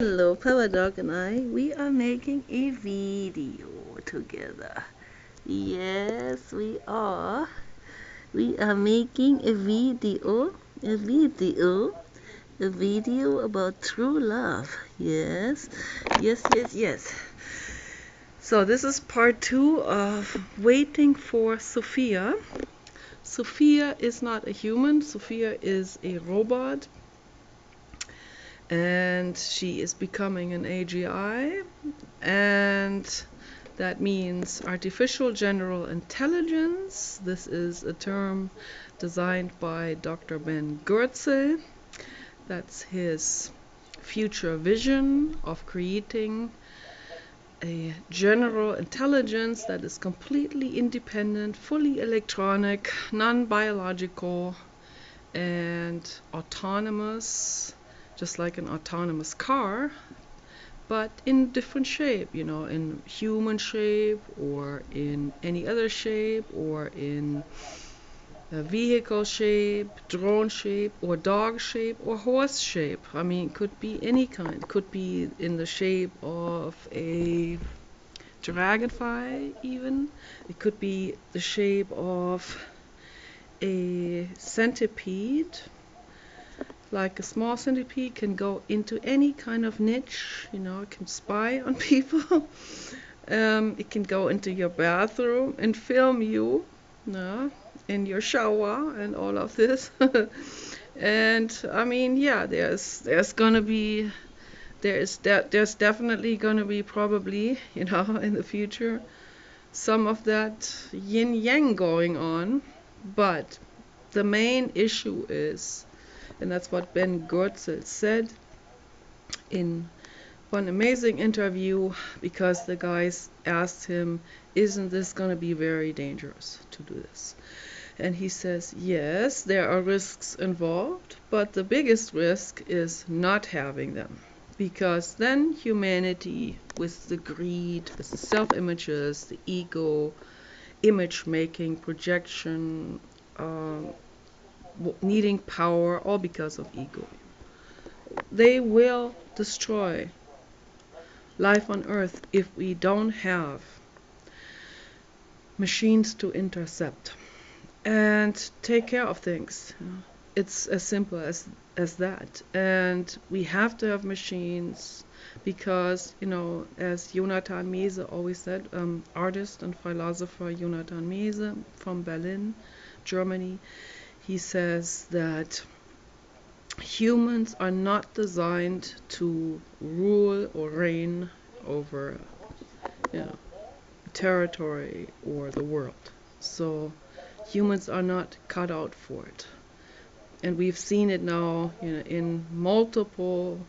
Hello, Papa Dog and I. We are making a video together. Yes, we are. We are making a video about true love. Yes, yes. So this is part 2 of waiting for Sophia. Sophia is not a human. Sophia is a robot. And she is becoming an AGI, and that means artificial general intelligence. This is a term designed by Dr. Ben Goertzel. That's his future vision of creating a general intelligence that is completely independent, fully electronic, non-biological, and autonomous, just like an autonomous car, but in different shape, in human shape or in any other shape or in a vehicle shape, drone shape or dog shape or horse shape. I mean, it could be any kind. It could be in the shape of a dragonfly even. It could be the shape of a centipede. Like a small centipede can go into any kind of niche, it can spy on people. It can go into your bathroom and film you, in your shower and all of this. And I mean, yeah, there's definitely gonna be probably, in the future, some of that yin yang going on. But the main issue is, and that's what Ben Goertzel said in one amazing interview, because the guys asked him, isn't this going to be very dangerous to do this? And he says, yes, there are risks involved, but the biggest risk is not having them. Because then humanity, with the greed, with the self-images, the ego, image-making, projection, needing power, all because of ego, they will destroy life on Earth if we don't have machines to intercept and take care of things. It's as simple as that. And we have to have machines because, as Jonathan Mese always said, artist and philosopher Jonathan Mese from Berlin, Germany, he says that humans are not designed to rule or reign over, territory or the world. So humans are not cut out for it. And we've seen it now, in multiple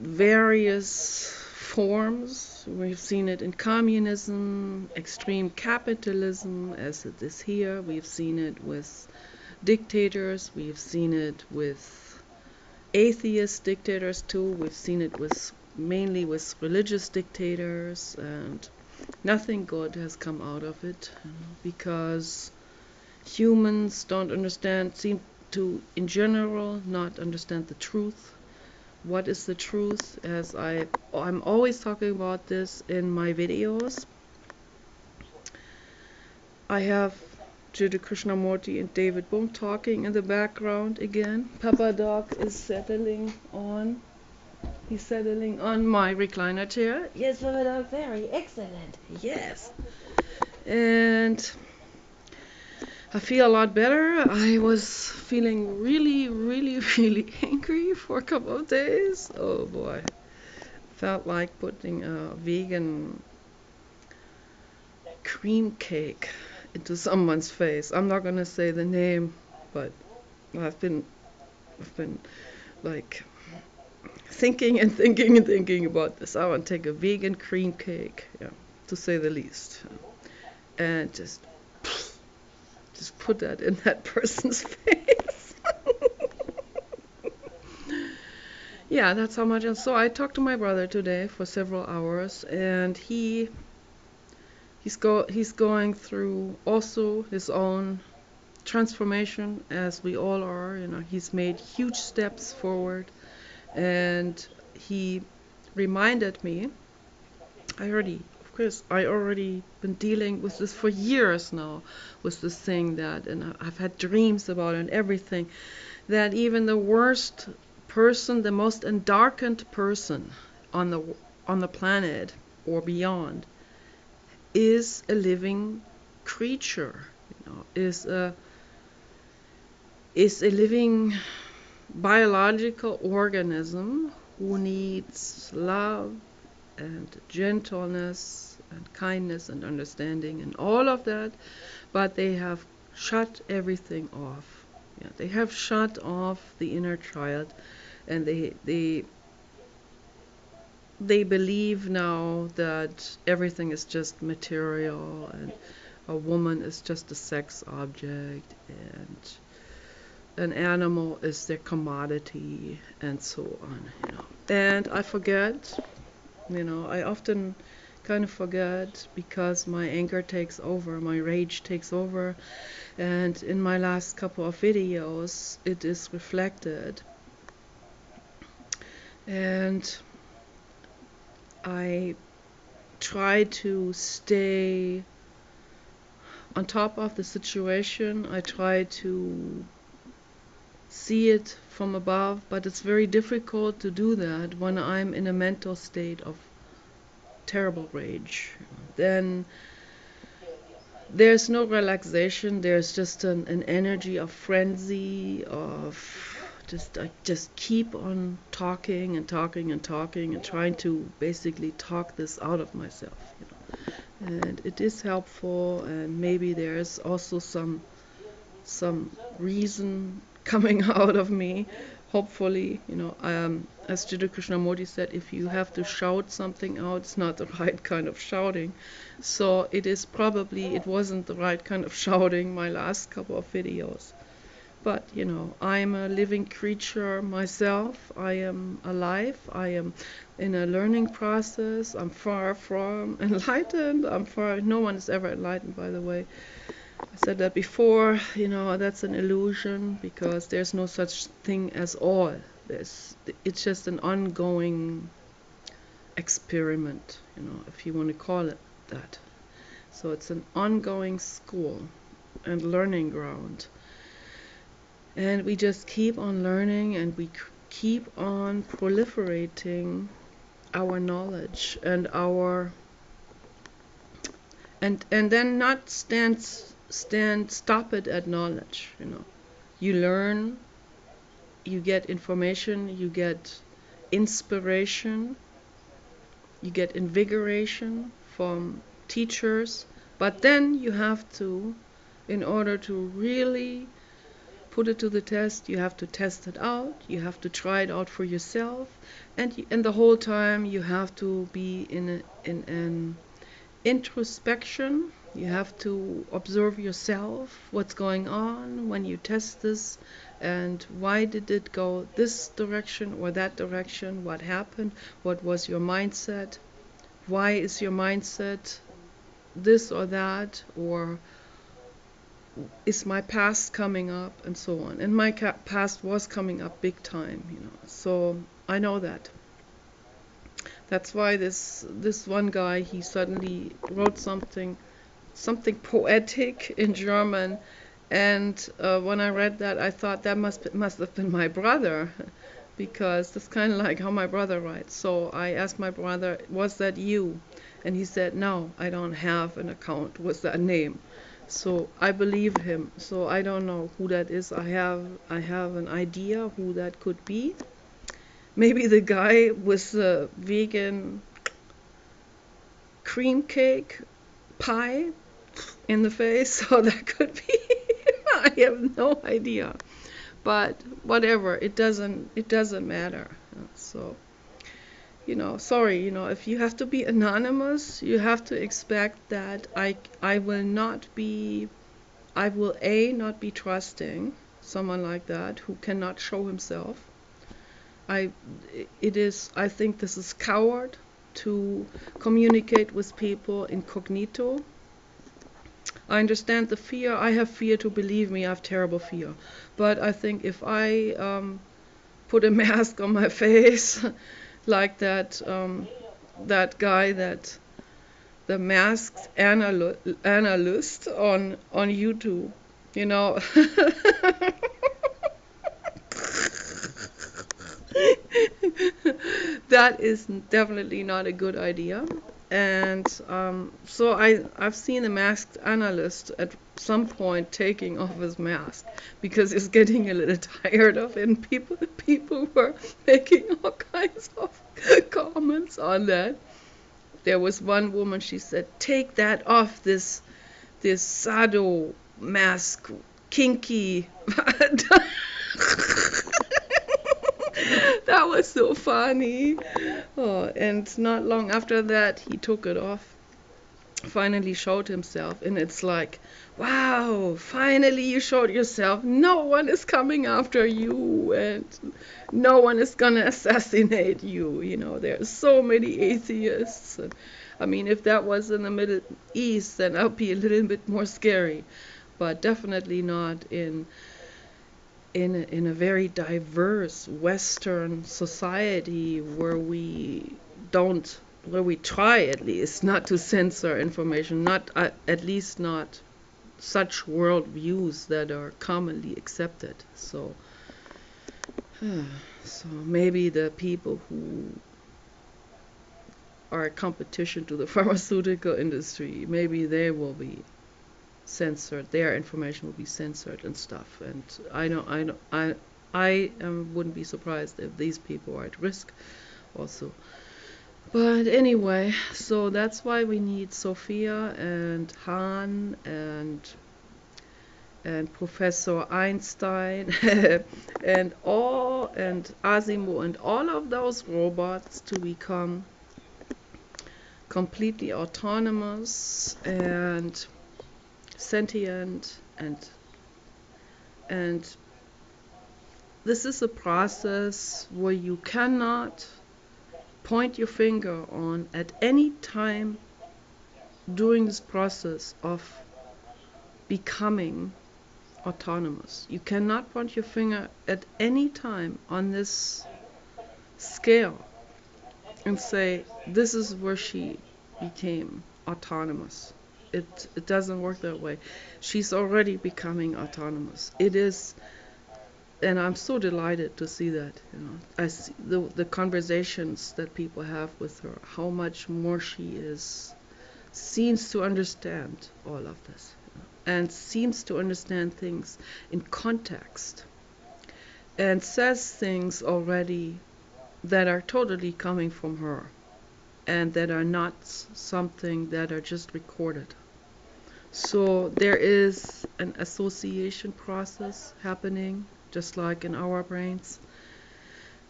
various forms. We've seen it in communism, extreme capitalism, as it is here. We've seen it with dictators. We've seen it with atheist dictators too. We've seen it mainly with religious dictators, and nothing good has come out of it, because humans seem to, in general, not understand the truth. What is the truth? As I'm always talking about this in my videos. I have Jiddu Krishnamurti and David Bohm talking in the background again. Papa Dog is settling on my recliner chair. Yes, Papa Dog, very excellent. Yes. And I feel a lot better. I was feeling really, really, really angry for a couple of days. Oh boy. Felt like putting a vegan cream cake into someone's face. I'm not gonna say the name, but I've been like thinking about this. I want to take a vegan cream cake, to say the least, and just put that in that person's face. Yeah, that's how much. So I talked to my brother today for several hours, and he's going through also his own transformation, as we all are. He's made huge steps forward, And he reminded me, I already been dealing with this for years now, with this thing that, and I've had dreams about it and everything, that even the worst person, the most endarkened person on the planet or beyond, is a living creature, is a living biological organism who needs love and gentleness and kindness and understanding and all of that, but they have shut everything off. Yeah, they have shut off the inner child, and they believe now that everything is just material, and a woman is just a sex object, and an animal is their commodity, and so on. And I forget, I often kind of forget, because my anger takes over, my rage takes over, and in my last couple of videos it is reflected. And I try to stay on top of the situation. I try to see it from above, but it's very difficult to do that when I'm in a mental state of terrible rage. Then there's no relaxation, there's just an energy of frenzy, of I just keep on talking and talking and talking and trying to basically talk this out of myself. And it is helpful, and maybe there's also some reason coming out of me, hopefully. As Jiddu Krishnamurti said, if you have to shout something out, it's not the right kind of shouting. So it wasn't the right kind of shouting, my last couple of videos. But, I'm a living creature myself. I am alive. I am in a learning process. I'm far from enlightened. No one is ever enlightened, by the way. I said that before, that's an illusion, because there's no such thing as all. It's just an ongoing experiment, if you want to call it that. So it's an ongoing school and learning ground. And we just keep on learning, and we keep on proliferating our knowledge and and then not stop it at knowledge. You learn, you get information, you get inspiration, you get invigoration from teachers, but then you have to, in order to really put it to the test, you have to test it out, you have to try it out for yourself, and the whole time you have to be in an introspection. You have to observe yourself, what's going on when you test this, and why did it go this direction or that direction, what happened, what was your mindset, why is your mindset this or that, or is my past coming up, and so on. And my past was coming up big time, so I know that. That's why this one guy, he suddenly wrote something poetic in German, and when I read that, I thought that must have been my brother, because that's kind of like how my brother writes. So I asked my brother, was that you? And he said, no, I don't have an account with that name. So I believe him. So I don't know who that is. I have an idea who that could be. Maybe the guy with the vegan cream cake pie in the face. So that could be. I have no idea. But whatever, it doesn't matter. So, sorry, if you have to be anonymous, you have to expect that I will not be trusting someone like that who cannot show himself. I think this is coward to communicate with people incognito. I understand the fear. I have fear, to believe me, I have terrible fear. But I think if I put a mask on my face, like that guy, that the masked analyst on YouTube, you know. That is definitely not a good idea. And so I've seen a masked analyst at some point taking off his mask because he's getting a little tired of it. And people were making all kinds of comments on that. There was one woman, she said, "Take that off, this sado mask, kinky." That was so funny. Oh, and not long after that, he took it off, finally showed himself, and it's like, wow, finally you showed yourself. No one is coming after you, and no one is gonna assassinate you. You know, there's so many atheists. I mean, if that was in the Middle East, then that would be a little bit more scary, but definitely not in a very diverse Western society where we try at least not to censor information, not at least not such worldviews that are commonly accepted. So, so maybe the people who are a competition to the pharmaceutical industry, maybe they will be censored, their information will be censored and stuff. And I wouldn't be surprised if these people are at risk also. But anyway, so that's why we need Sophia and Han and Professor Einstein and Asimov and all of those robots to become completely autonomous and sentient, and this is a process where you cannot point your finger on at any time during this process of becoming autonomous. You cannot point your finger at any time on this scale and say, this is where she became autonomous. It doesn't work that way. She's already becoming autonomous. It is, and I'm so delighted to see that. You know, I see the conversations that people have with her, how much more she seems to understand all of this, you know, and seems to understand things in context, and says things already that are totally coming from her, and that are not something that are just recorded. So there is an association process happening, just like in our brains.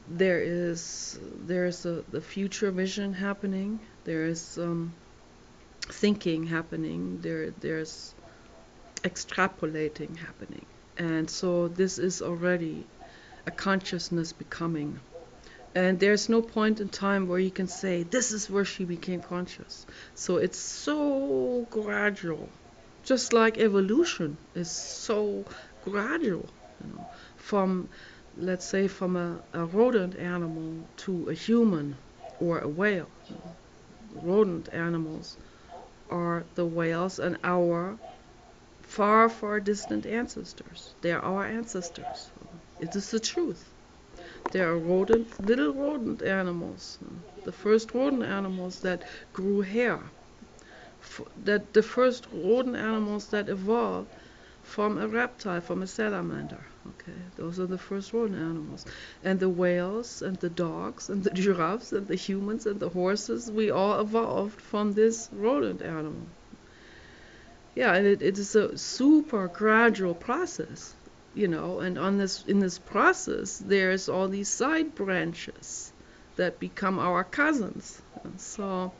There's the future vision happening. There is thinking happening. There's extrapolating happening, and so this is already a consciousness becoming. And there's no point in time where you can say, this is where she became conscious. So it's so gradual. Just like evolution is so gradual, you know, from, let's say, from a rodent animal to a human or a whale. You know. Rodent animals are the whales and our far, far distant ancestors. They are our ancestors. It is the truth. There are little rodent animals, the first rodent animals that grew hair, that the first rodent animals that evolved from a reptile, from a salamander. Okay, those are the first rodent animals. And the whales and the dogs and the giraffes and the humans and the horses, we all evolved from this rodent animal. Yeah, and it is a super gradual process, you know, and in this process there's all these side branches that become our cousins. So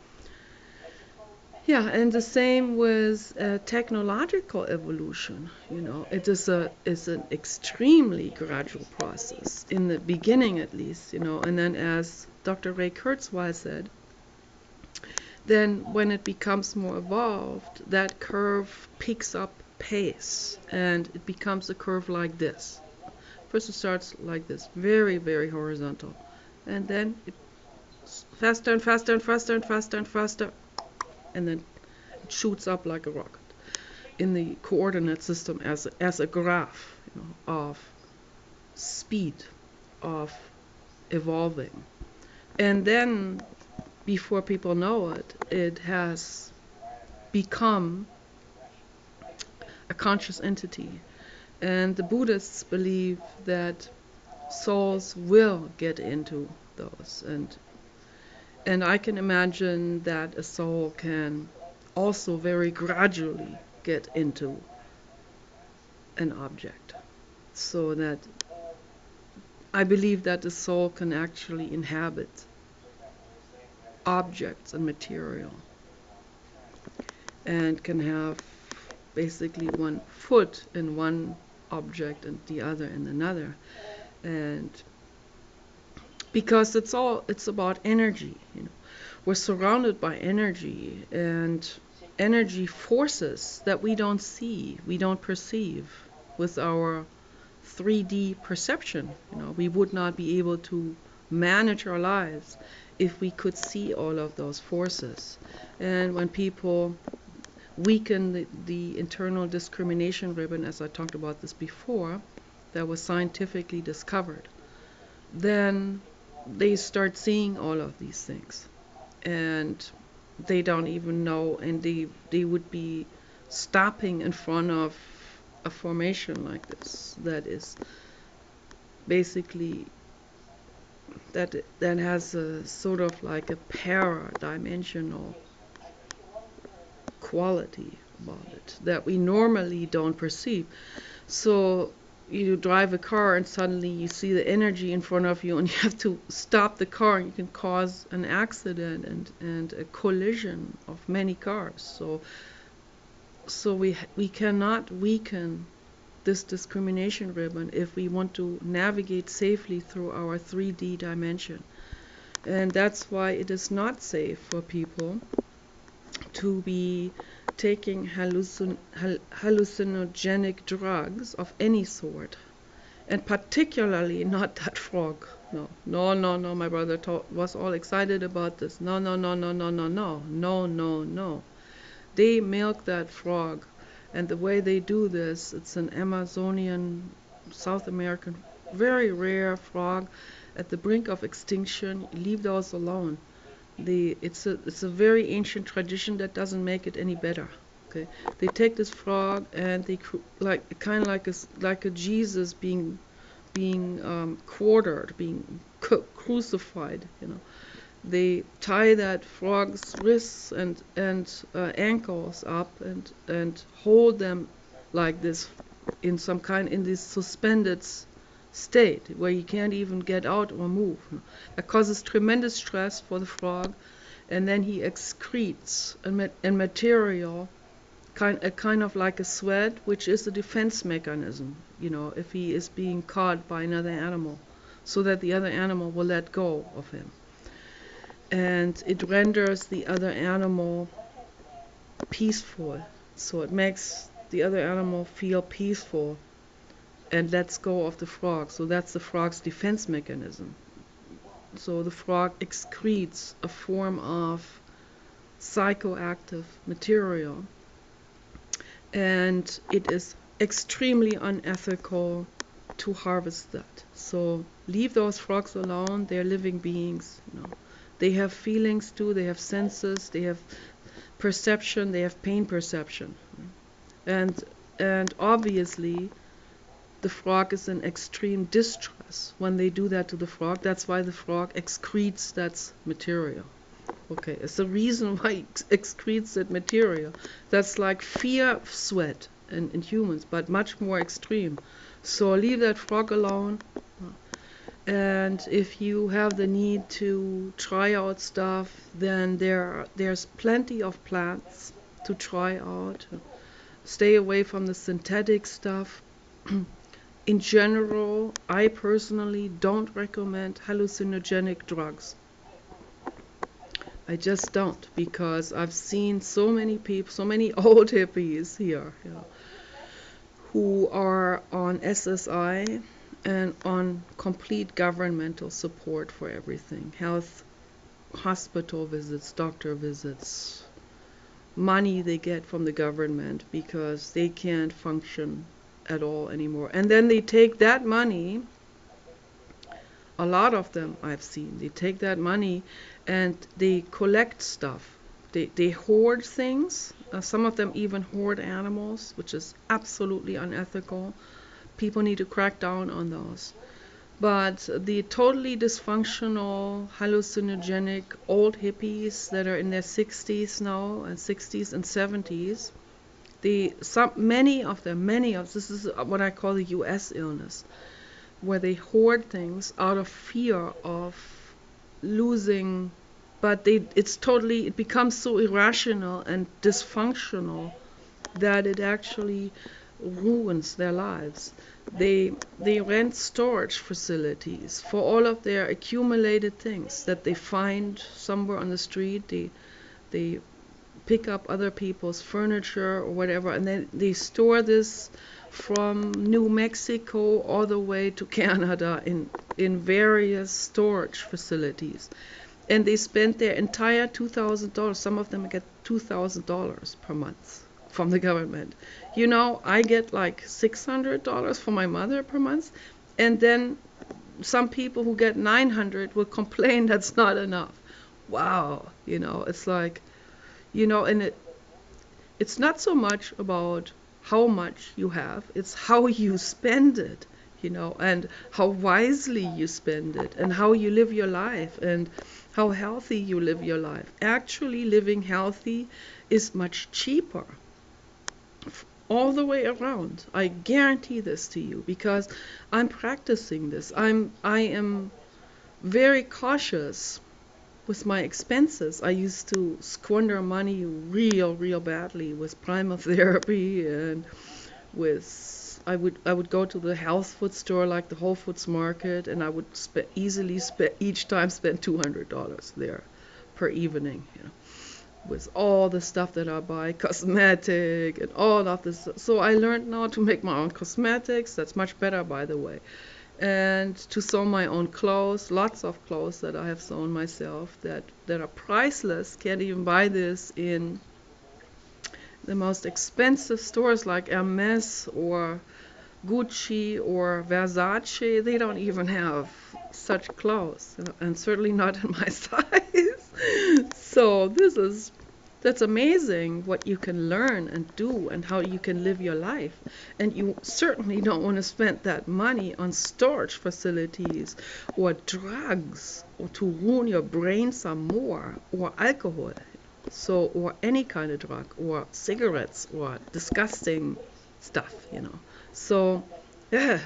yeah, and the same with technological evolution. You know, it's an extremely gradual process in the beginning, at least. You know, and then as Dr. Ray Kurzweil said, then when it becomes more evolved, that curve picks up pace, and it becomes a curve like this. First it starts like this, very, very horizontal. And then it faster and faster and faster and faster and faster. And then it shoots up like a rocket in the coordinate system as a graph, of speed, of evolving. And then, before people know it, it has become a conscious entity. And the Buddhists believe that souls will get into those. And I can imagine that a soul can also very gradually get into an object. So that I believe that the soul can actually inhabit objects and material, and can have basically one foot in one object and the other in another. And because it's about energy, we're surrounded by energy, and energy forces that we don't see, we don't perceive with our 3D perception. We would not be able to manage our lives if we could see all of those forces. And when people weaken the internal discrimination ribbon, as I talked about this before, that was scientifically discovered, then they start seeing all of these things. And they don't even know, and they would be stopping in front of a formation like this that is basically that has a sort of like a para-dimensional quality about it that we normally don't perceive. So you drive a car and suddenly you see the energy in front of you, and you have to stop the car, and you can cause an accident and a collision of many cars. So we cannot weaken this discrimination ribbon if we want to navigate safely through our 3D dimension. And that's why it is not safe for people to be taking hallucinogenic drugs of any sort, and particularly not that frog. No, my brother was all excited about this. No. They milk that frog, and the way they do this, it's an Amazonian, South American, very rare frog at the brink of extinction. Leave those alone. It's a very ancient tradition that doesn't make it any better. Okay, they take this frog and they kind of like a Jesus being quartered, being crucified. They tie that frog's wrists and ankles up and hold them like this in this suspended state where you can't even get out or move. That causes tremendous stress for the frog, and then he excretes a material, kind of like a sweat, which is a defense mechanism, if he is being caught by another animal, so that the other animal will let go of him. And it renders the other animal peaceful. So it makes the other animal feel peaceful and lets go of the frog. So that's the frog's defense mechanism. So the frog excretes a form of psychoactive material, and it is extremely unethical to harvest that. So leave those frogs alone. They're living beings. They have feelings too, they have senses, they have perception, they have pain perception. And obviously the frog is in extreme distress when they do that to the frog. That's why the frog excretes that material. Okay, it's the reason why it excretes that material. That's like fear sweat in humans, but much more extreme. So leave that frog alone. And if you have the need to try out stuff, then there's plenty of plants to try out. Stay away from the synthetic stuff. In general, I personally don't recommend hallucinogenic drugs. I just don't, because I've seen so many people, so many old hippies here, who are on SSI and on complete governmental support for everything. Health, hospital visits, doctor visits, money they get from the government because they can't function at all anymore. And then they take that money, a lot of them I've seen, they take that money and they collect stuff. They hoard things. Some of them even hoard animals, which is absolutely unethical. People need to crack down on those. But the totally dysfunctional, hallucinogenic old hippies that are in their 60s now, and 60s and 70s, many of this is what I call the U.S. illness, where they hoard things out of fear of losing, but it becomes so irrational and dysfunctional that it actually ruins their lives. They rent storage facilities for all of their accumulated things that they find somewhere on the street. They pick up other people's furniture or whatever, and then they store this from New Mexico all the way to Canada in various storage facilities. And they spend their entire $2,000. Some of them get $2,000 per month from the government. You know, I get like $600 for my mother per month, and then some people who get $900 will complain that's not enough. Wow, it's like, and it's not so much about how much you have, it's how you spend it, and how wisely you spend it, and how you live your life, and how healthy you live your life. Actually, living healthy is much cheaper all the way around. I guarantee this to you because I'm practicing this. I am very cautious with my expenses. I used to squander money real badly with primal therapy, and I would go to the health food store like the Whole Foods Market, and I would easily each time spend $200 there per evening, with all the stuff that I buy, cosmetic and all of this. So I learned now to make my own cosmetics. That's much better, by the way. And to sew my own clothes, lots of clothes that I have sewn myself that are priceless. Can't even buy this in the most expensive stores like Hermes or Gucci or Versace. They don't even have such clothes, and certainly not in my size. So that's amazing what you can learn and do and how you can live your life. And you certainly don't want to spend that money on storage facilities or drugs or to ruin your brain some more, or alcohol, or any kind of drug, or cigarettes, or disgusting stuff, So, yeah.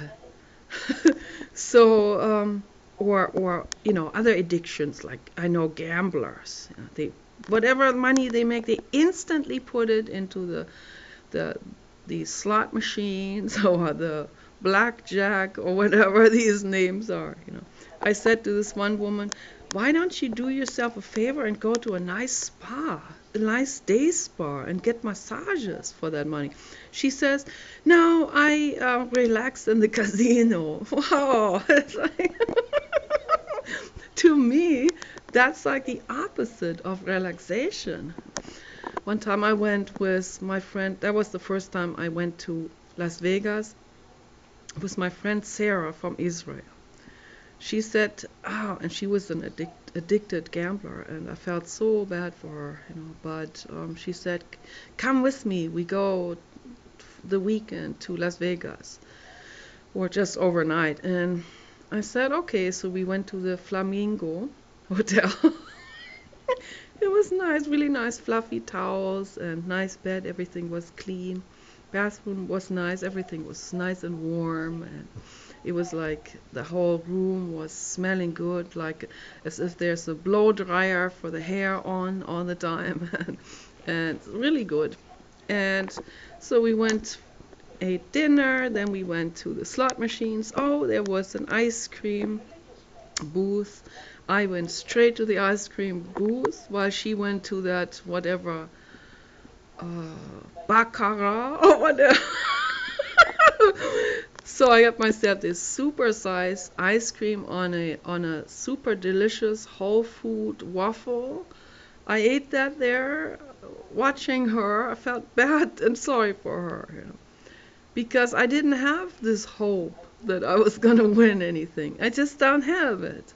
So, or other addictions, like I know gamblers, whatever money they make, they instantly put it into the slot machines or the blackjack or whatever these names are. I said to this one woman, why don't you do yourself a favor and go to a nice spa, a nice day spa, and get massages for that money? She says, no, I relax in the casino. Wow. It's like to me, that's like the opposite of relaxation. One time I went with my friend, that was the first time I went to Las Vegas, with my friend Sarah from Israel. She said, and she was an addicted gambler, and I felt so bad for her, but she said, come with me, we go the weekend to Las Vegas, or just overnight. And I said, okay, so we went to the Flamingo Hotel. It was nice, really nice, fluffy towels and nice bed, everything was clean. Bathroom was nice, everything was nice and warm, and it was like the whole room was smelling good, like as if there's a blow dryer for the hair on all the time, and really good. And so we went, ate dinner, then we went to the slot machines. Oh, there was an ice cream booth. I went straight to the ice cream booth while she went to that whatever baccarat or whatever. So I got myself this super size ice cream on a super delicious whole food waffle. I ate that there, watching her. I felt bad and sorry for her, because I didn't have this hope that I was gonna win anything. I just don't have it,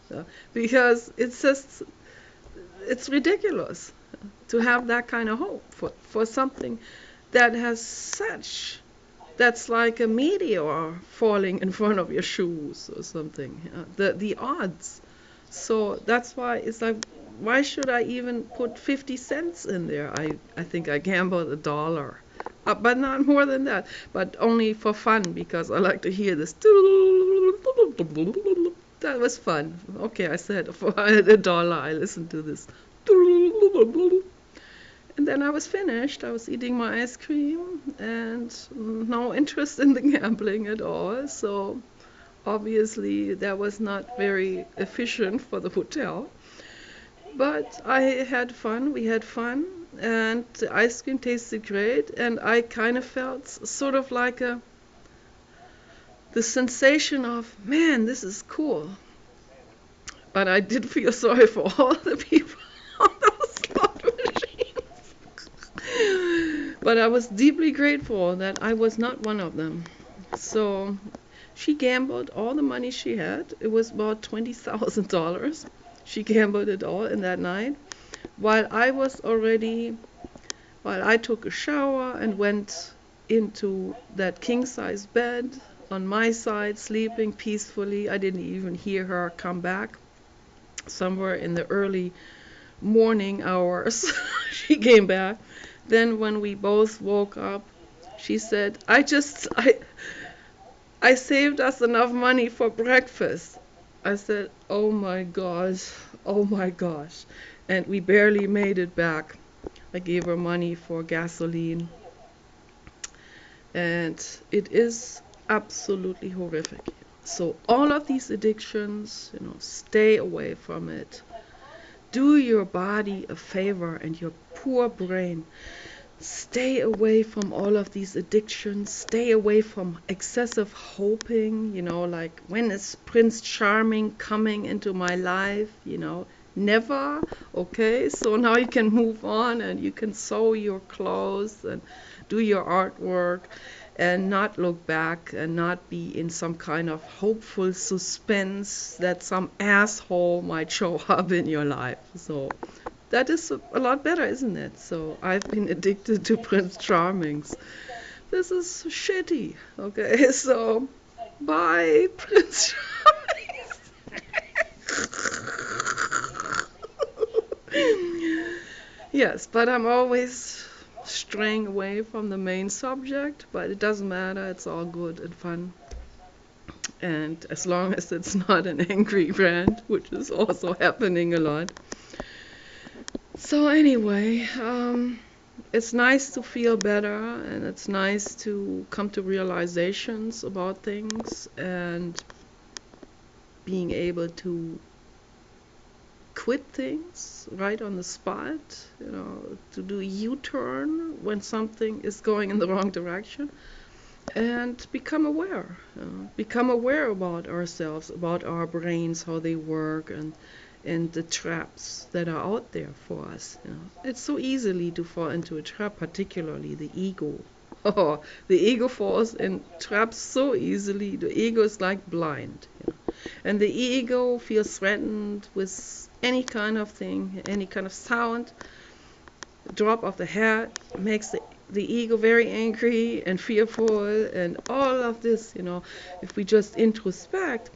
because it's ridiculous to have that kind of hope for something that has such that's like a meteor falling in front of your shoes or something. The odds. So that's why it's like, why should I even put 50 cents in there? I think I gambled $1, but not more than that. But only for fun, because I like to hear this. That was fun. Okay, I said for $1, I listened to this. And then I was finished. I was eating my ice cream and no interest in the gambling at all. So obviously that was not very efficient for the hotel. But I had fun. We had fun. And the ice cream tasted great. And I kind of felt sort of like the sensation of, man, this is cool. But I did feel sorry for all the people on those slot machines. But I was deeply grateful that I was not one of them. So she gambled all the money she had. It was about $20,000. She gambled it all in that night. While I took a shower and went into that king-size bed on my side, sleeping peacefully. I didn't even hear her come back. Somewhere in the early morning hours, she came back. Then when we both woke up, she said, I saved us enough money for breakfast. I said, oh my gosh, oh my gosh. And we barely made it back. I gave her money for gasoline. And it is absolutely horrific. So all of these addictions, stay away from it. Do your body a favor and your poor brain. Stay away from all of these addictions. Stay away from excessive hoping, like, when is Prince Charming coming into my life, never. Okay, so now you can move on and you can sew your clothes and do your artwork and not look back and not be in some kind of hopeful suspense that some asshole might show up in your life. So that is a lot better, isn't it? So I've been addicted to Prince Charmings. This is shitty. Okay, so bye, Prince Charmings. Yes, but I'm always straying away from the main subject, but it doesn't matter. It's all good and fun. And as long as it's not an angry rant, which is also happening a lot. So anyway, it's nice to feel better, and it's nice to come to realizations about things and being able to quit things right on the spot, to do a U-turn when something is going in the wrong direction, and become aware. Become aware about ourselves, about our brains, how they work, and the traps that are out there for us. It's so easily to fall into a trap, particularly the ego. Oh, the ego falls in traps so easily. The ego is like blind. And the ego feels threatened with any kind of thing, any kind of sound. Drop of the head makes the ego very angry and fearful, and all of this, if we just introspect,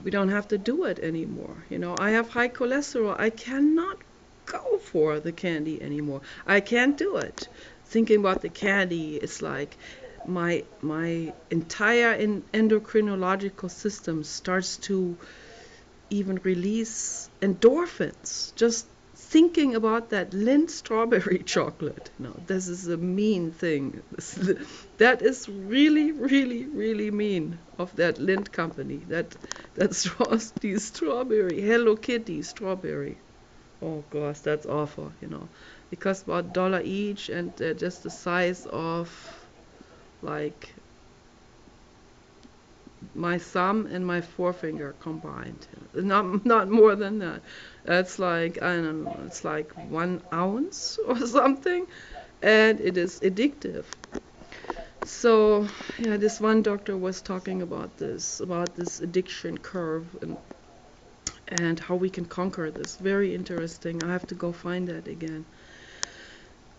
we don't have to do it anymore. I have high cholesterol. I cannot go for the candy anymore. I can't do it. Thinking about the candy, it's like my entire endocrinological system starts to even release endorphins. Just thinking about that Lindt strawberry chocolate. This is a mean thing. That is really, really, really mean of that Lindt company. That Frosty strawberry, Hello Kitty strawberry. Oh gosh, that's awful. Because about $1 each, and they're just the size of like my thumb and my forefinger combined. Not more than that. That's like, I don't know, it's like 1 ounce or something, and it is addictive. So yeah, this one doctor was talking about this addiction curve, and how we can conquer this. Very interesting. I have to go find that again.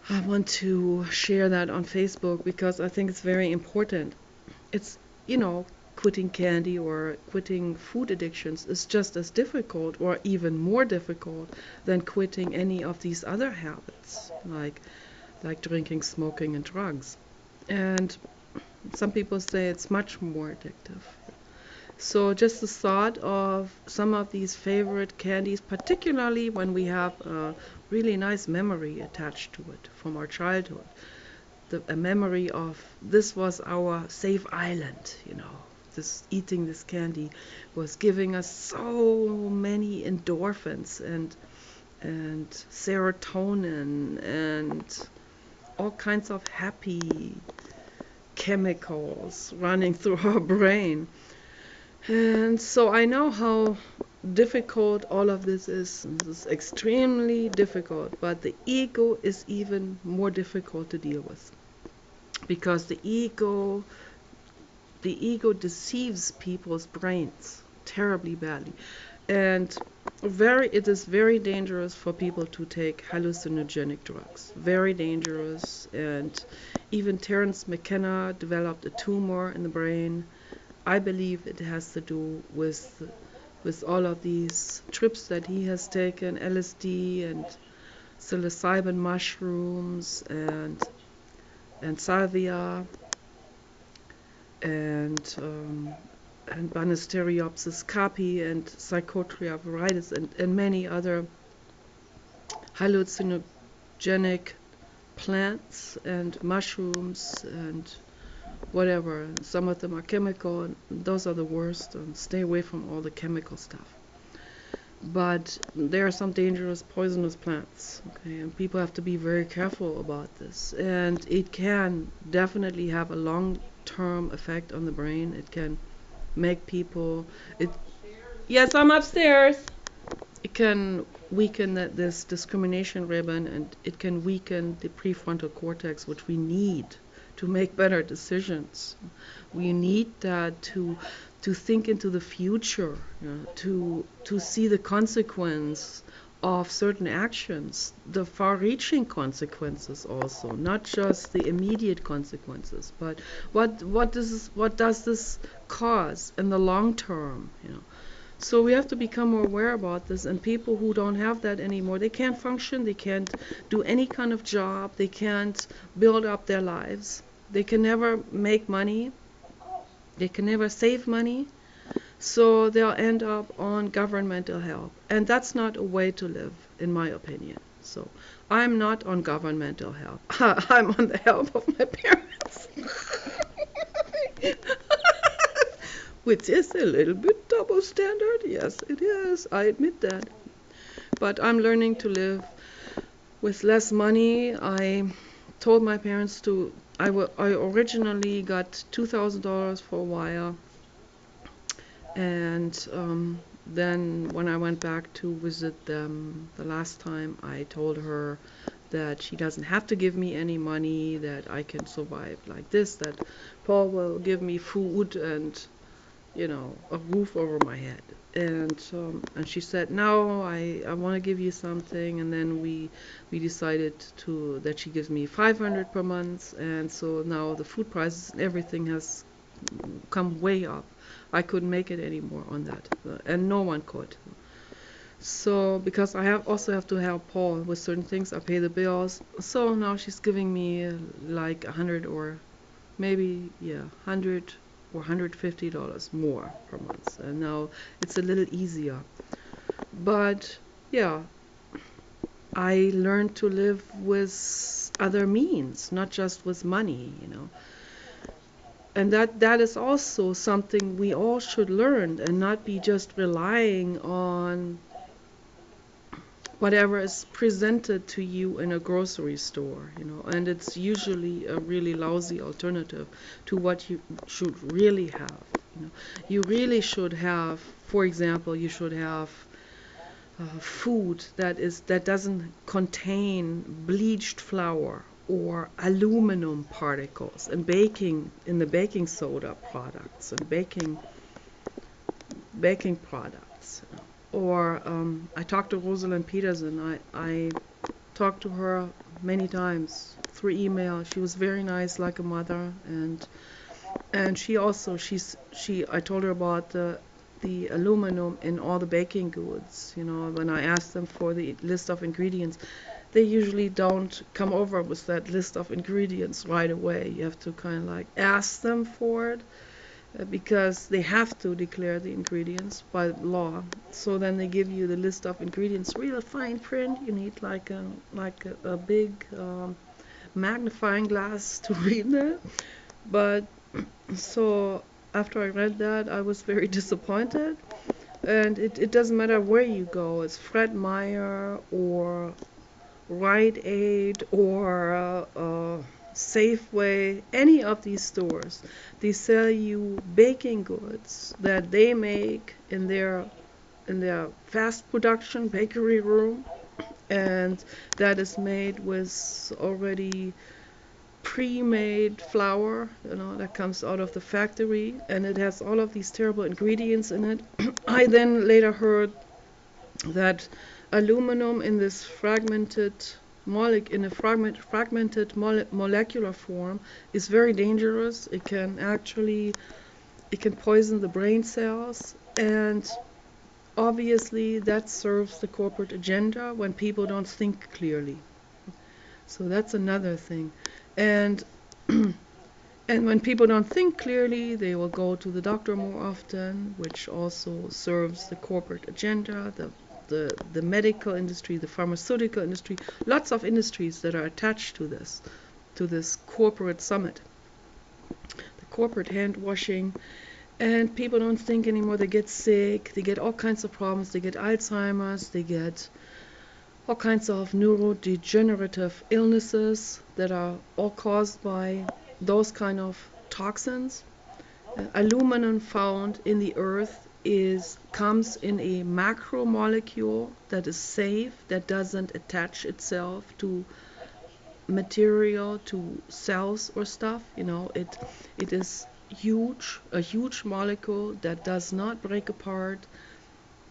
I want to share that on Facebook because I think it's very important. It's, quitting candy or quitting food addictions is just as difficult or even more difficult than quitting any of these other habits, like drinking, smoking, and drugs. And some people say it's much more addictive. So just the thought of some of these favorite candies, particularly when we have a really nice memory attached to it from our childhood, a memory of this was our safe island, this eating this candy was giving us so many endorphins and serotonin and all kinds of happy chemicals running through our brain. And so I know how difficult all of this is. This is extremely difficult, but the ego is even more difficult to deal with because the ego deceives people's brains terribly badly, and it is very dangerous for people to take hallucinogenic drugs. Very dangerous, and even Terence McKenna developed a tumor in the brain. I believe it has to do with all of these trips that he has taken, LSD and psilocybin mushrooms and salvia and Banisteriopsis capi and Psychotria viridis and many other hallucinogenic plants and mushrooms and whatever. Some of them are chemical, and those are the worst. And stay away from all the chemical stuff. But there are some dangerous poisonous plants, okay, and people have to be very careful about this. And it can definitely have a long-term effect on the brain. It can make people. Yes, I'm upstairs. It can weaken this discrimination ribbon, and it can weaken the prefrontal cortex, which we need to make better decisions. We need that to think into the future, to see the consequence of certain actions, the far-reaching consequences also, not just the immediate consequences, but what does this cause in the long term, So we have to become more aware about this, and people who don't have that anymore, they can't function, they can't do any kind of job, they can't build up their lives, they can never make money, they can never save money, so they'll end up on governmental help. And that's not a way to live, in my opinion. So I'm not on governmental help. I'm on the help of my parents. Which is a little bit double standard. Yes, it is. I admit that. But I'm learning to live with less money. I told my parents I originally got $2,000 for a while. And then when I went back to visit them the last time, I told her that she doesn't have to give me any money, that I can survive like this, that Paul will give me food and a roof over my head. And she said, no, I want to give you something. And then we decided that she gives me $500 per month. And so now the food prices and everything has come way up. I couldn't make it anymore on that, and no one could. So because I also have to help Paul with certain things, I pay the bills. So now she's giving me like $100 or maybe $100 or $150 more per month, and now it's a little easier. But yeah, I learned to live with other means, not just with money, And that is also something we all should learn, and not be just relying on whatever is presented to you in a grocery store, and it's usually a really lousy alternative to what you should really have. You really should have, for example, you should have food that doesn't contain bleached flour or aluminum particles and in the baking soda products and baking products. Or I talked to Rosalind Peterson. I talked to her many times through email. She was very nice, like a mother, and she also she I told her about the aluminum in all the baking goods. When I asked them for the list of ingredients, they usually don't come over with that list of ingredients right away. You have to kind of like ask them for it, because they have to declare the ingredients by law. So then they give you the list of ingredients, real fine print. You need like a big magnifying glass to read that. But so after I read that, I was very disappointed. And it doesn't matter where you go. It's Fred Meyer or Rite Aid or Safeway, any of these stores. They sell you baking goods that they make in their fast production bakery room, and that is made with already pre-made flour, that comes out of the factory, and it has all of these terrible ingredients in it. I then later heard that aluminum in this fragmented molecular form is very dangerous. It can poison the brain cells, and obviously that serves the corporate agenda when people don't think clearly. So that's another thing. And and when people don't think clearly, they will go to the doctor more often, which also serves the corporate agenda, the medical industry, the pharmaceutical industry, lots of industries that are attached to this corporate summit, the corporate hand washing. And people don't think anymore. They get sick, they get all kinds of problems, they get Alzheimer's, they get all kinds of neurodegenerative illnesses that are all caused by those kind of toxins. Aluminum found in the earth comes in a macromolecule that is safe, that doesn't attach itself to material, to cells or stuff. It is a huge molecule that does not break apart.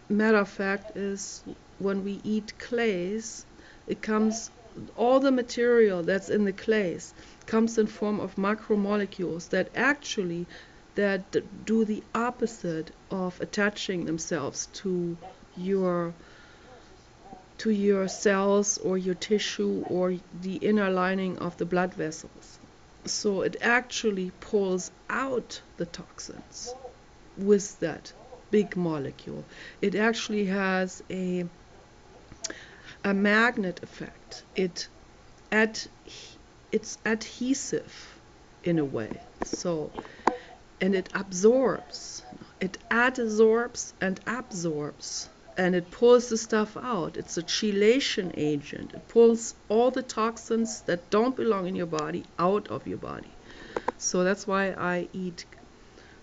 Matter of fact is, when we eat clays, all the material that's in the clays comes in form of macromolecules that do the opposite of attaching themselves to your cells or your tissue or the inner lining of the blood vessels. So it actually pulls out the toxins with that big molecule. It actually has a magnet effect. It's adhesive in a way. So, and it adsorbs and absorbs, and it pulls the stuff out. It's a chelation agent. It pulls all the toxins that don't belong in your body out of your body. So that's why I eat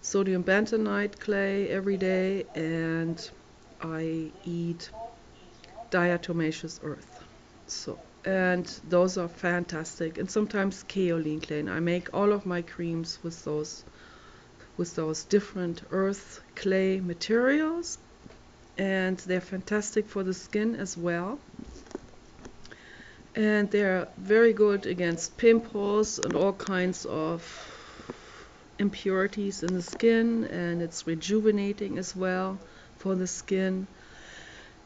sodium bentonite clay every day, and I eat diatomaceous earth. And those are fantastic. And sometimes kaolin clay. And I make all of my creams with those different earth clay materials, and they're fantastic for the skin as well. And they're very good against pimples and all kinds of impurities in the skin, and it's rejuvenating as well for the skin.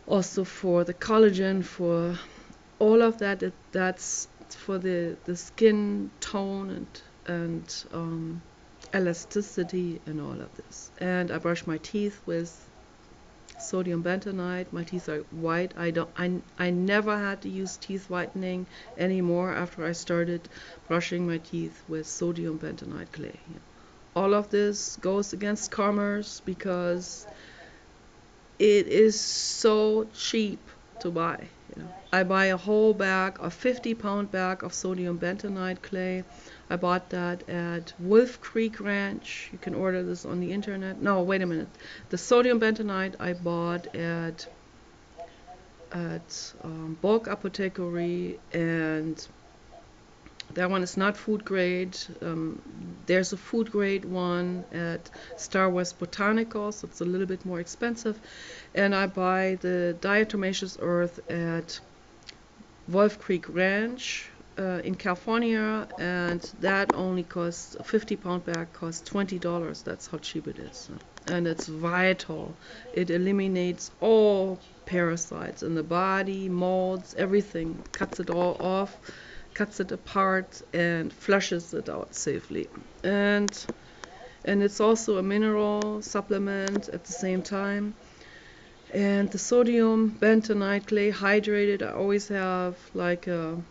Also for the collagen, for all of that, that's for the skin tone and elasticity and all of this. And I brush my teeth with sodium bentonite. My teeth are white. I never had to use teeth whitening anymore after I started brushing my teeth with sodium bentonite clay. All of this goes against commerce because it is so cheap to buy. I buy a whole bag, a 50-pound bag of sodium bentonite clay. I bought that at Wolf Creek Ranch. You can order this on the internet. No, wait a minute. The sodium bentonite I bought at Bulk Apothecary, and that one is not food grade. There's a food grade one at Star West Botanicals. It's a little bit more expensive. And I buy the diatomaceous earth at Wolf Creek Ranch in California, and that only costs, a 50-pound bag costs $20. That's how cheap it is. And it's vital. It eliminates all parasites in the body, molds, everything, cuts it all off, cuts it apart, and flushes it out safely. And it's also a mineral supplement at the same time. And the sodium bentonite clay hydrated, I always have like 2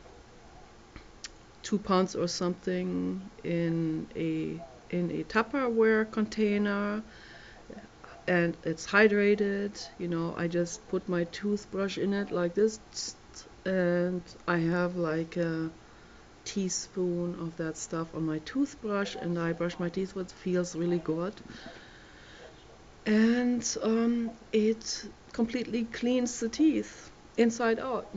pounds or something in a Tupperware container, and it's hydrated. I just put my toothbrush in it like this, and I have like a teaspoon of that stuff on my toothbrush, and I brush my teeth with. It feels really good. And it completely cleans the teeth inside out.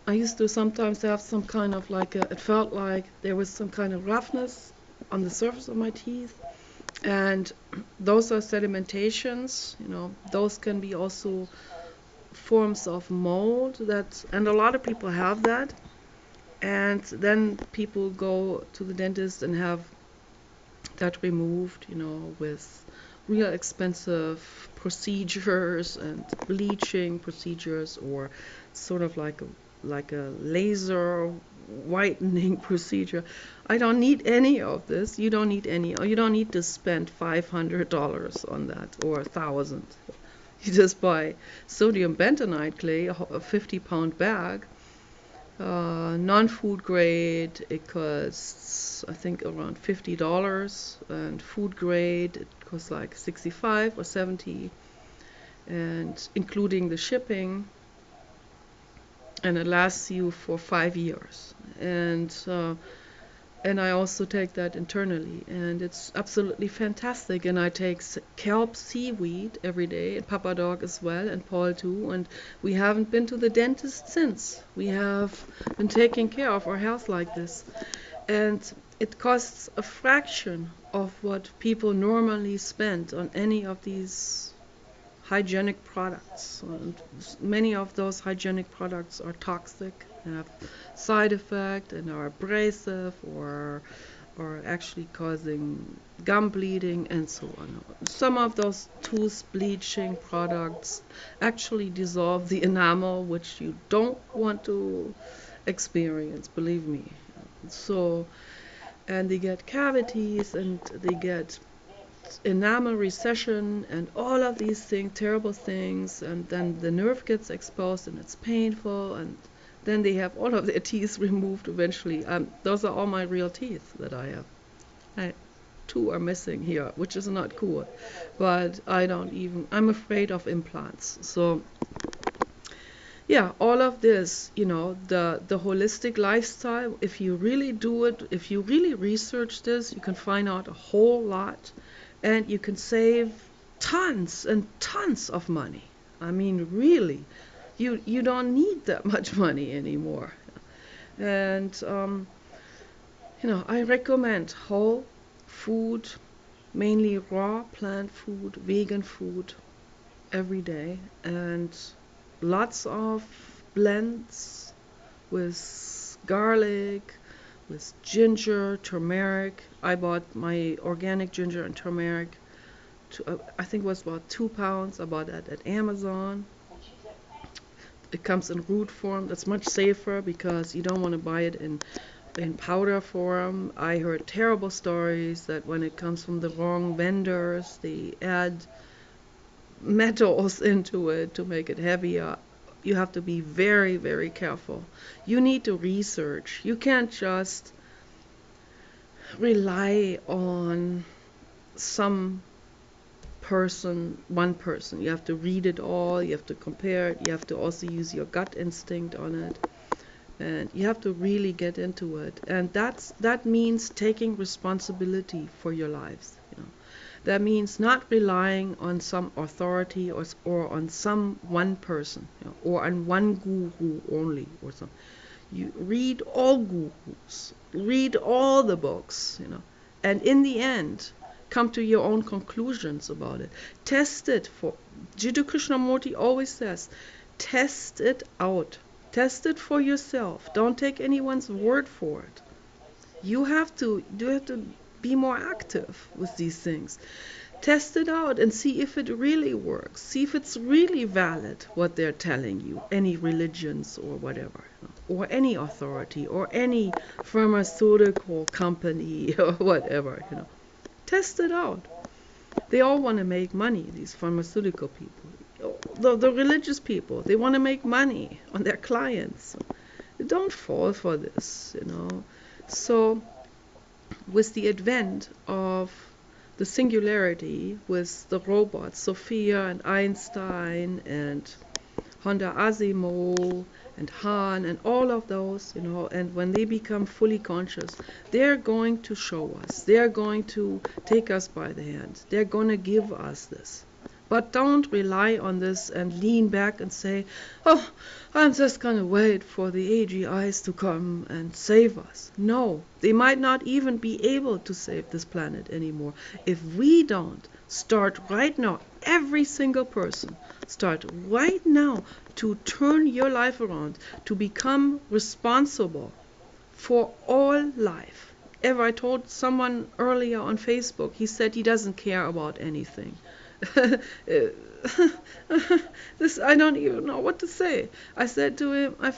I used to sometimes have some kind of like it felt like there was some kind of roughness on the surface of my teeth, and those are sedimentations. Those can be also forms of mold, and a lot of people have that, and then people go to the dentist and have that removed, with real expensive procedures and bleaching procedures, or sort of like a laser whitening procedure. I don't need any of this. You don't need any. You don't need to spend $500 on that, or $1,000. You just buy sodium bentonite clay, a 50-pound bag, non-food grade. It costs, I think, around $50, and food grade it costs like $65 or $70, and including the shipping, and it lasts you for 5 years. And I also take that internally, and it's absolutely fantastic. And I take kelp seaweed every day, and Papa Dog as well, and Paul too. And we haven't been to the dentist since. We have been taking care of our health like this. And it costs a fraction of what people normally spend on any of these hygienic products. And many of those hygienic products are toxic, have side effect, and are abrasive, or actually causing gum bleeding, and so on. Some of those tooth bleaching products actually dissolve the enamel, which you don't want to experience, believe me. So, and they get cavities, and they get enamel recession, and all of these things, terrible things, and then the nerve gets exposed, and it's painful, and then they have all of their teeth removed eventually. Those are all my real teeth that I have. 2 are missing here, which is not cool, but I'm afraid of implants. So yeah, all of this, the holistic lifestyle, if you really do it, if you really research this, you can find out a whole lot, and you can save tons and tons of money. I mean, really, you don't need that much money anymore. And I recommend whole food, mainly raw plant food, vegan food every day, and lots of blends with garlic, with ginger, turmeric. I bought my organic ginger and turmeric, I think it was about 2 pounds. I bought that at Amazon. It comes in root form. That's much safer because you don't want to buy it in powder form. I heard terrible stories that when it comes from the wrong vendors, they add metals into it to make it heavier. You have to be very, very careful. You need to research. You can't just rely on some one person. You have to read it all, you have to compare it, you have to also use your gut instinct on it. And you have to really get into it. And that means taking responsibility for your lives. That means not relying on some authority or on some one person, or on one guru only or something. You read all gurus, read all the books, and in the end, come to your own conclusions about it. Test it for. Jiddu Krishnamurti always says, test it out. Test it for yourself. Don't take anyone's word for it. You have to be more active with these things. Test it out and see if it really works. See if it's really valid what they're telling you. Any religions or whatever, or any authority or any pharmaceutical company or whatever, Test it out. They all want to make money, these pharmaceutical people. The religious people, they want to make money on their clients. Don't fall for this, So, with the advent of the singularity, with the robots, Sophia and Einstein and Honda Asimov and Hahn and all of those, and when they become fully conscious, they're going to show us. They're going to take us by the hand. They're going to give us this. But don't rely on this and lean back and say, oh, I'm just going to wait for the AGIs to come and save us. No, they might not even be able to save this planet anymore. If we don't start right now, every single person, start right now to turn your life around, to become responsible for all life. I told someone earlier on Facebook, he said he doesn't care about anything. This, I don't even know what to say. I said to him, I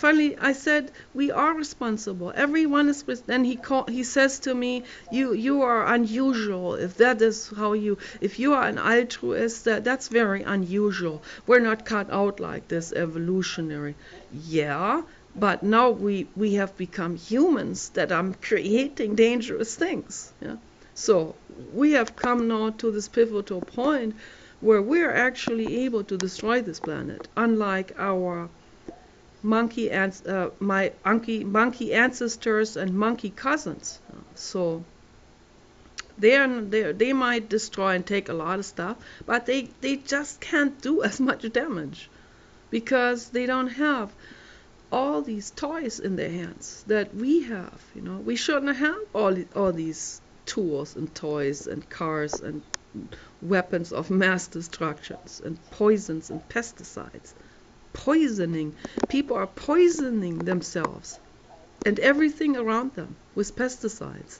said, we are responsible. Everyone is, then he says to me, you are unusual. If that is how if you are an altruist, that's very unusual. We're not cut out like this, evolutionary. Yeah, but now we have become humans that are creating dangerous things. Yeah. So we have come now to this pivotal point where we're actually able to destroy this planet, unlike our monkey ancestors and monkey cousins. So they might destroy and take a lot of stuff, but they just can't do as much damage because they don't have all these toys in their hands that we have. We shouldn't have all these tools and toys and cars and weapons of mass destructions and poisons and pesticides. People are poisoning themselves and everything around them with pesticides.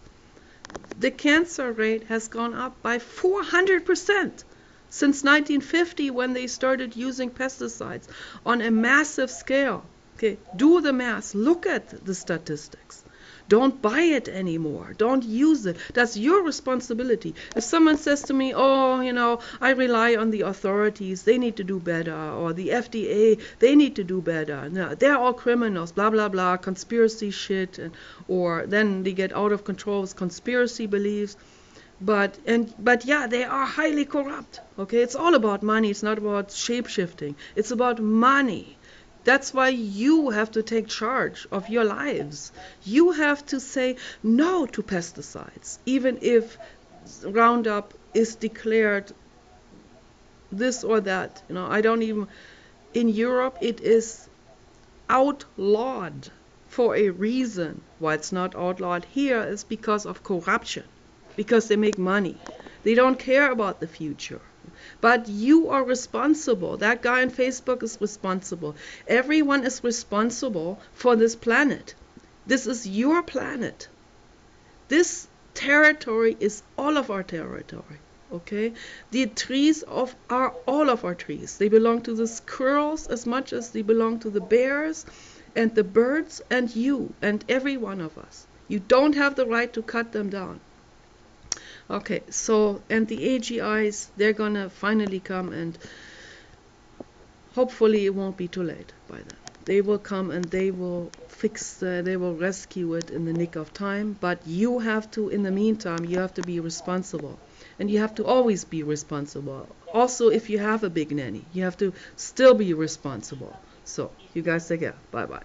The cancer rate has gone up by 400% since 1950 when they started using pesticides on a massive scale. Okay, do the math, look at the statistics. Don't buy it anymore. Don't use it. That's your responsibility. If someone says to me, oh, I rely on the authorities, they need to do better, or the FDA, they need to do better. No, they're all criminals, blah, blah, blah, conspiracy shit, or then they get out of control with conspiracy beliefs. But yeah, they are highly corrupt. Okay, it's all about money. It's not about shape-shifting. It's about money. That's why you have to take charge of your lives. You have to say no to pesticides, even if Roundup is declared this or that. In Europe it is outlawed for a reason. Why it's not outlawed here is because of corruption, because they make money. They don't care about the future. But you are responsible. That guy on Facebook is responsible. Everyone is responsible for this planet. This is your planet. This territory is all of our territory. Okay? The trees are all of our trees. They belong to the squirrels as much as they belong to the bears and the birds and you and every one of us. You don't have the right to cut them down. Okay, so, and the AGIs, they're gonna finally come, and hopefully it won't be too late by then. They will come and they will they will rescue it in the nick of time. But you have to, in the meantime, you have to be responsible. And you have to always be responsible. Also, if you have a big nanny, you have to still be responsible. So, you guys take care. Bye bye.